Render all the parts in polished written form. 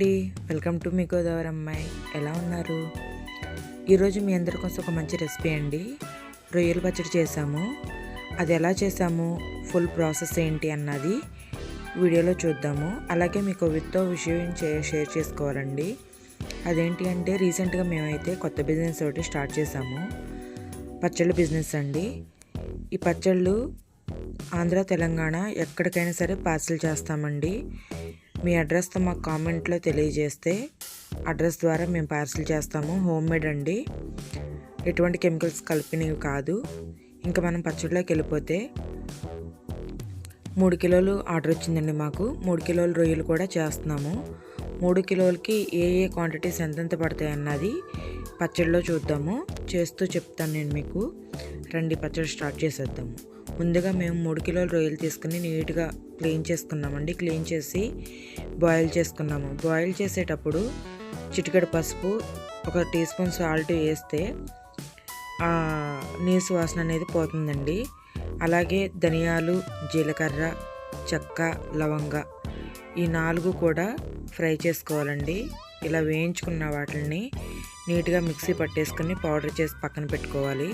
అండి, welcome to me Godavari అమ్మాయి. ఎలా ఉన్నారు? ఈరోజు మీ అందరి కోసం ఒక మంచి రెసిపీ అండి. రొయ్యల పచ్చడి చేసాము. అది ఎలా చేసాము, ఫుల్ ప్రాసెస్ ఏంటి అన్నది వీడియోలో చూద్దాము. అలాగే మీకు విత్తో విషయం షేర్ చేసుకోవాలండి. అదేంటి అంటే రీసెంట్గా మేమైతే కొత్త బిజినెస్ ఒకటి స్టార్ట్ చేసాము. పచ్చళ్ళ బిజినెస్ అండి. ఈ పచ్చళ్ళు ఆంధ్ర, తెలంగాణ ఎక్కడికైనా సరే పార్సిల్ చేస్తామండి. మీ అడ్రస్తో మాకు కామెంట్లో తెలియజేస్తే అడ్రస్ ద్వారా మేము పార్సిల్ చేస్తాము. హోమ్ మేడ్ అండి, ఎటువంటి కెమికల్స్ కలిపినవి కాదు. ఇంకా మనం పచ్చడిలోకి వెళ్ళిపోతే 3 కిలోలు ఆర్డర్ వచ్చిందండి మాకు. 3 కిలోల రొయ్యలు కూడా చేస్తున్నాము. 3 కిలోలకి ఏ క్వాంటిటీస్ ఎంతెంత పడతాయి అన్నది పచ్చడిలో చూద్దాము. చేస్తూ చెప్తాను నేను మీకు. రండి పచ్చడి స్టార్ట్ చేసేద్దాము. ముందుగా మేము 3 కిలోల రొయ్యలు తీసుకుని నీట్గా క్లీన్ చేసుకున్నామండి. క్లీన్ చేసి బాయిల్ చేసుకున్నాము. బాయిల్ చేసేటప్పుడు చిటికెడు పసుపు, 1 టీ స్పూన్ సాల్ట్ వేస్తే నీసు వాసన అనేది పోతుందండి. అలాగే ధనియాలు, జీలకర్ర, చెక్క, లవంగ ఈ 4 కూడా ఫ్రై చేసుకోవాలండి. ఇలా వేయించుకున్న వాటిని నీట్గా మిక్సీ పట్టేసుకుని పౌడర్ చేసి పక్కన పెట్టుకోవాలి.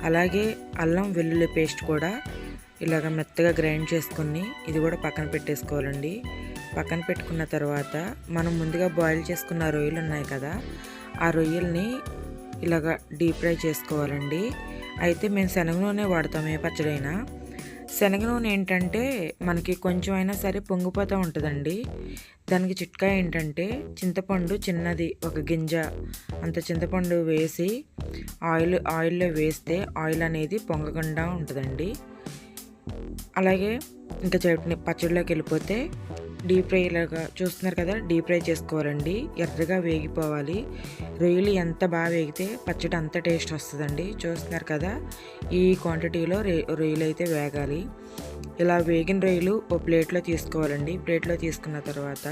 అలాగే అల్లం వెల్లుల్లి పేస్ట్ కూడా ఇలాగ మెత్తగా గ్రైండ్ చేసుకుని ఇది కూడా పక్కన పెట్టేసుకోవాలండి. పక్కన పెట్టుకున్న తర్వాత మనం ముందుగా బాయిల్ చేసుకున్న రొయ్యలు ఉన్నాయి కదా, ఆ రొయ్యల్ని ఇలాగ డీప్ ఫ్రై చేసుకోవాలండి. అయితే మేము శనగ నూనె వాడతాం ఏ పచ్చడైనా. శనగ నూనె ఏంటంటే మనకి కొంచెం అయినా సరే పొంగిపోతూ ఉంటుందండి. దానికి చిట్కా ఏంటంటే చింతపండు చిన్నది 1 గింజ అంత చింతపండు వేసి ఆయిల్లో వేస్తే ఆయిల్ అనేది పొంగకుండా ఉంటుందండి. అలాగే ఇంకా చట్నీ పచ్చడిలోకి వెళ్ళిపోతే డీప్ ఫ్రై లాగా చూస్తున్నారు కదా, డీప్ ఫ్రై చేసుకోవాలండి. ఎర్రగా వేగిపోవాలి. రొయ్యలు ఎంత బాగా వేగితే పచ్చడి అంత టేస్ట్ వస్తుందండి. చూస్తున్నారు కదా, ఈ క్వాంటిటీలో రొయ్యలు అయితే వేగాలి. ఇలా వేగిన రొయ్యలు ఓ ప్లేట్లో తీసుకోవాలండి. ప్లేట్లో తీసుకున్న తర్వాత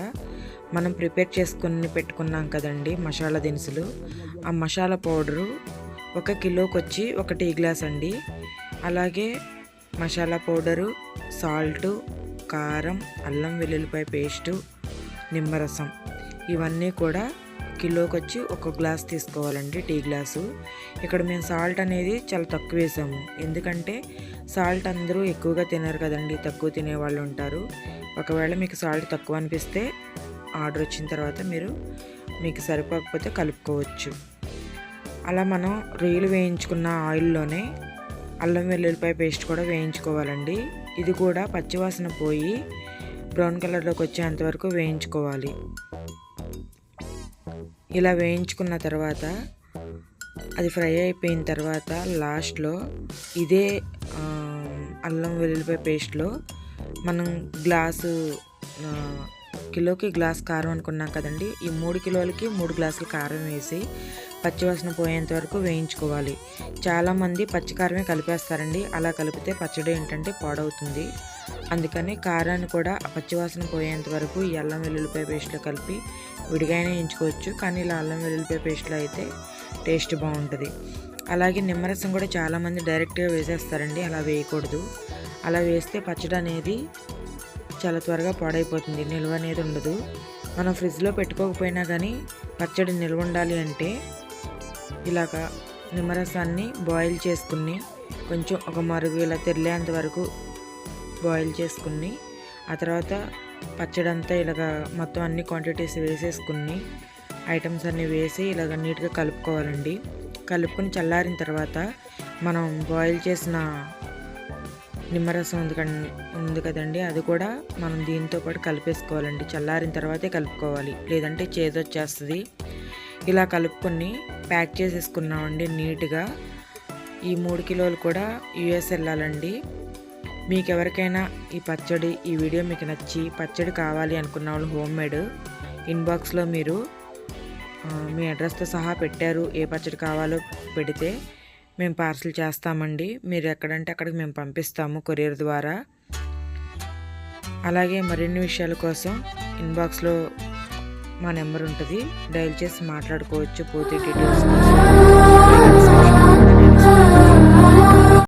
మనం ప్రిపేర్ చేసుకుని పెట్టుకున్నాం కదండి మసాలా దినుసులు, ఆ మసాలా పౌడరు 1 కిలోకి వచ్చి 1 టీ గ్లాస్ అండి. అలాగే మసాలా పౌడరు, సాల్టు, కారం, అల్లం వెల్లుల్లిపాయ పేస్టు, నిమ్మరసం ఇవన్నీ కూడా కిలోకి వచ్చి 1 గ్లాస్ తీసుకోవాలండి, టీ గ్లాసు. ఇక్కడ మేము సాల్ట్ అనేది చాలా తక్కువ వేసాము. ఎందుకంటే సాల్ట్ అందరూ ఎక్కువగా తినరు కదండి, తక్కువ తినేవాళ్ళు ఉంటారు. ఒకవేళ మీకు సాల్ట్ తక్కువ అనిపిస్తే ఆర్డర్ వచ్చిన తర్వాత మీకు సరిపోకపోతే కలుపుకోవచ్చు. అలా మనం రొయ్యలు వేయించుకున్న ఆయిల్లోనే అల్లం వెల్లుల్లిపాయ పేస్ట్ కూడా వేయించుకోవాలండి. ఇది కూడా పచ్చివాసన పోయి బ్రౌన్ కలర్లోకి వచ్చేంతవరకు వేయించుకోవాలి. ఇలా వేయించుకున్న తర్వాత అది ఫ్రై అయిపోయిన తర్వాత లాస్ట్లో ఇదే అల్లం వెల్లుల్లిపాయ పేస్ట్లో మనం కిలోకి గ్లాస్ కారం అనుకున్నాం కదండి, ఈ 3 కిలోలకి 3 గ్లాసులు కారం వేసి పచ్చివాసన పోయేంత వరకు వేయించుకోవాలి. చాలామంది పచ్చికారమే కలిపేస్తారండి. అలా కలిపితే పచ్చడి ఏంటంటే పాడవుతుంది. అందుకని కారాన్ని కూడా పచ్చివాసన పోయేంత వరకు ఈ అల్లం వెల్లుల్లిపాయ పేస్ట్లో కలిపి విడిగానే వేయించుకోవచ్చు. కానీ ఇలా అల్లం వెల్లుల్లిపాయ పేస్ట్లో అయితే టేస్ట్ బాగుంటుంది. అలాగే నిమ్మరసం కూడా చాలామంది డైరెక్ట్గా వేసేస్తారండి. అలా వేయకూడదు. అలా వేస్తే పచ్చడి అనేది చాలా త్వరగా పాడైపోతుంది, నిల్వ అనేది ఉండదు. మనం ఫ్రిడ్జ్లో పెట్టుకోకపోయినా కానీ పచ్చడి నిల్వ ఉండాలి అంటే ఇలాగా నిమ్మరసాన్ని బాయిల్ చేసుకుని కొంచెం ఒక మరుగు ఇలా తెరిలేంత వరకు బాయిల్ చేసుకుని ఆ తర్వాత పచ్చడి అంతా ఇలాగ మొత్తం అన్ని క్వాంటిటీస్ వేసేసుకుని ఐటమ్స్ అన్నీ వేసి ఇలాగ నీట్గా కలుపుకోవాలండి. కలుపుకొని చల్లారిన తర్వాత మనం బాయిల్ చేసిన నిమ్మరసం ఉంది కదండి, అది కూడా మనం దీంతో పాటు కలిపేసుకోవాలండి. చల్లారిన తర్వాతే కలుపుకోవాలి, లేదంటే చేదు వచ్చేస్తుంది. ఇలా కలుపుకొని ప్యాక్ చేసేసుకున్నామండి నీట్గా. ఈ 3 కిలోలు కూడా యూఎస్ వెళ్ళాలండి. మీకు ఎవరికైనా ఈ వీడియో మీకు నచ్చి పచ్చడి కావాలి అనుకున్న వాళ్ళు హోమ్ మేడ్ ఇన్బాక్స్లో మీరు మీ అడ్రస్తో సహా పెట్టారు, ఏ పచ్చడి కావాలో పెడితే మేము పార్సిల్ చేస్తామండి. మీరు ఎక్కడంటే అక్కడికి మేము పంపిస్తాము కొరియర్ ద్వారా. అలాగే మరిన్ని విషయాల కోసం ఇన్బాక్స్లో మా నెంబర్ ఉంటుంది, డయల్ చేసి మాట్లాడుకోవచ్చు పూర్తి డీటెయిల్స్ కోసం.